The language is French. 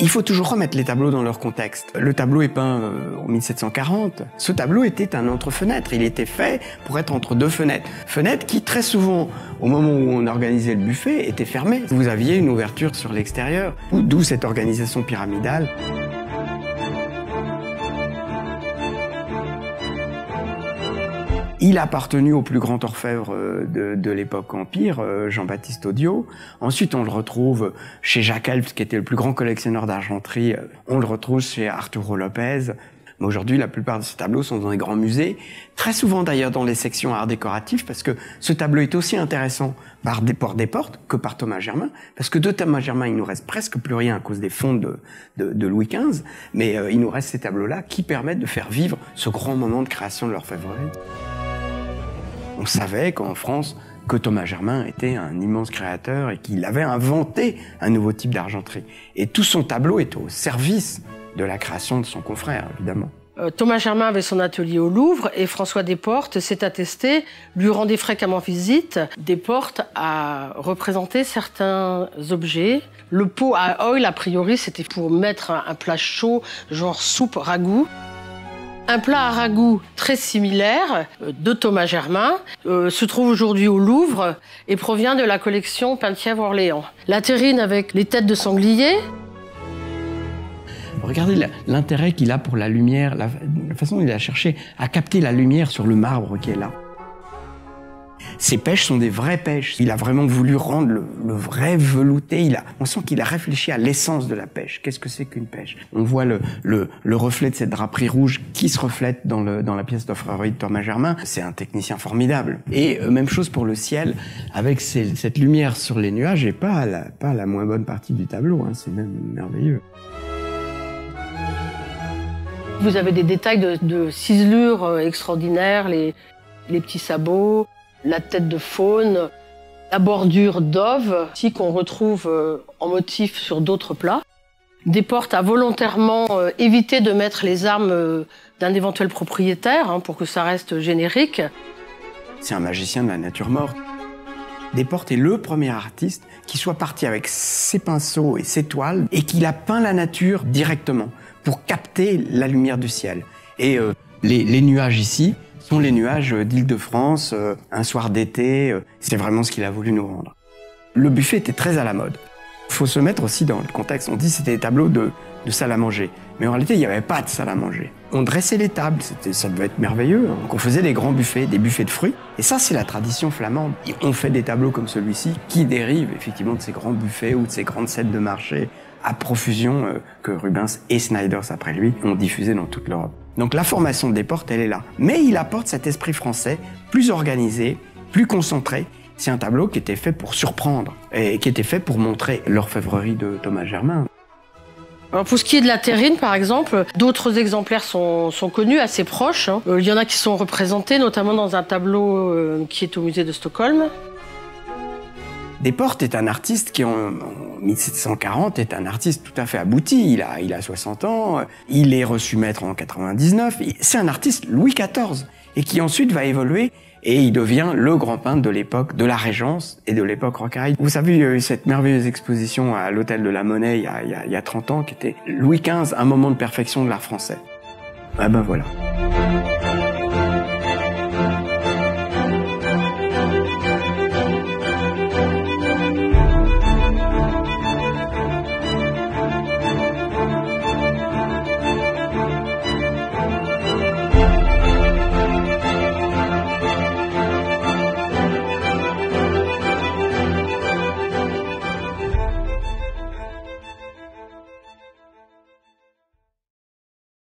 Il faut toujours remettre les tableaux dans leur contexte. Le tableau est peint en 1740. Ce tableau était un entre-fenêtre. Il était fait pour être entre deux fenêtres. Fenêtres qui, très souvent, au moment où on organisait le buffet, étaient fermées. Vous aviez une ouverture sur l'extérieur, d'où cette organisation pyramidale. Il a appartenu au plus grand orfèvre de l'époque Empire, Jean-Baptiste Odiot. Ensuite, on le retrouve chez Jacques Helps, qui était le plus grand collectionneur d'argenterie. On le retrouve chez Arturo Lopez. Mais aujourd'hui, la plupart de ces tableaux sont dans les grands musées. Très souvent, d'ailleurs, dans les sections art décoratif, parce que ce tableau est aussi intéressant par Desportes que par Thomas Germain. Parce que de Thomas Germain, il nous reste presque plus rien à cause des fonds de Louis XV. Mais il nous reste ces tableaux-là qui permettent de faire vivre ce grand moment de création de l'orfèvrerie. On savait qu'en France, que Thomas Germain était un immense créateur et qu'il avait inventé un nouveau type d'argenterie. Et tout son tableau est au service de la création de son confrère, évidemment. Thomas Germain avait son atelier au Louvre et François Desportes, s'est attesté, lui rendait fréquemment visite. Desportes a représenté certains objets. Le pot à oil, a priori, c'était pour mettre un plat chaud, genre soupe ragoût. Un plat à ragoût très similaire de Thomas Germain se trouve aujourd'hui au Louvre et provient de la collection Penthièvre-Orléans. La terrine avec les têtes de sanglier. Regardez l'intérêt qu'il a pour la lumière, la façon dont il a cherché à capter la lumière sur le marbre qui est là. Ces pêches sont des vraies pêches. Il a vraiment voulu rendre le vrai velouté. On sent qu'il a réfléchi à l'essence de la pêche. Qu'est-ce que c'est qu'une pêche? On voit le reflet de cette draperie rouge qui se reflète dans la pièce d'orfèvrerie de Thomas Germain. C'est un technicien formidable. Et même chose pour le ciel, avec cette lumière sur les nuages et pas la moins bonne partie du tableau. C'est même merveilleux. Vous avez des détails de ciselures extraordinaires, les petits sabots, la tête de faune, la bordure d'ove, aussi qu'on retrouve en motif sur d'autres plats. Desportes a volontairement évité de mettre les armes d'un éventuel propriétaire pour que ça reste générique. C'est un magicien de la nature morte. Desportes est le premier artiste qui soit parti avec ses pinceaux et ses toiles et qu'il a peint la nature directement pour capter la lumière du ciel. Et les nuages ici sont les nuages d'Île-de-France, un soir d'été, c'est vraiment ce qu'il a voulu nous rendre. Le buffet était très à la mode. Il faut se mettre aussi dans le contexte, on dit que c'était des tableaux de salle à manger. Mais en réalité, il n'y avait pas de salle à manger. On dressait les tables, ça devait être merveilleux. Donc on faisait des grands buffets, des buffets de fruits. Et ça, c'est la tradition flamande. Et on fait des tableaux comme celui-ci qui dérivent effectivement de ces grands buffets ou de ces grandes scènes de marché à profusion que Rubens et Snyders, après lui, ont diffusé dans toute l'Europe. Donc la formation de Desportes, elle est là. Mais il apporte cet esprit français plus organisé, plus concentré. C'est un tableau qui était fait pour surprendre et qui était fait pour montrer l'orfèvrerie de Thomas Germain. Alors pour ce qui est de la terrine, par exemple, d'autres exemplaires sont connus, assez proches. Il y en a qui sont représentés, notamment dans un tableau qui est au musée de Stockholm. Desportes est un artiste qui, en 1740, est un artiste tout à fait abouti. Il a 60 ans, il est reçu maître en 99. C'est un artiste Louis XIV et qui ensuite va évoluer et il devient le grand peintre de l'époque de la Régence et de l'époque rocaille. Vous savez, il y a eu cette merveilleuse exposition à l'Hôtel de la Monnaie il y a 30 ans qui était Louis XV, un moment de perfection de l'art français. Ah ben voilà.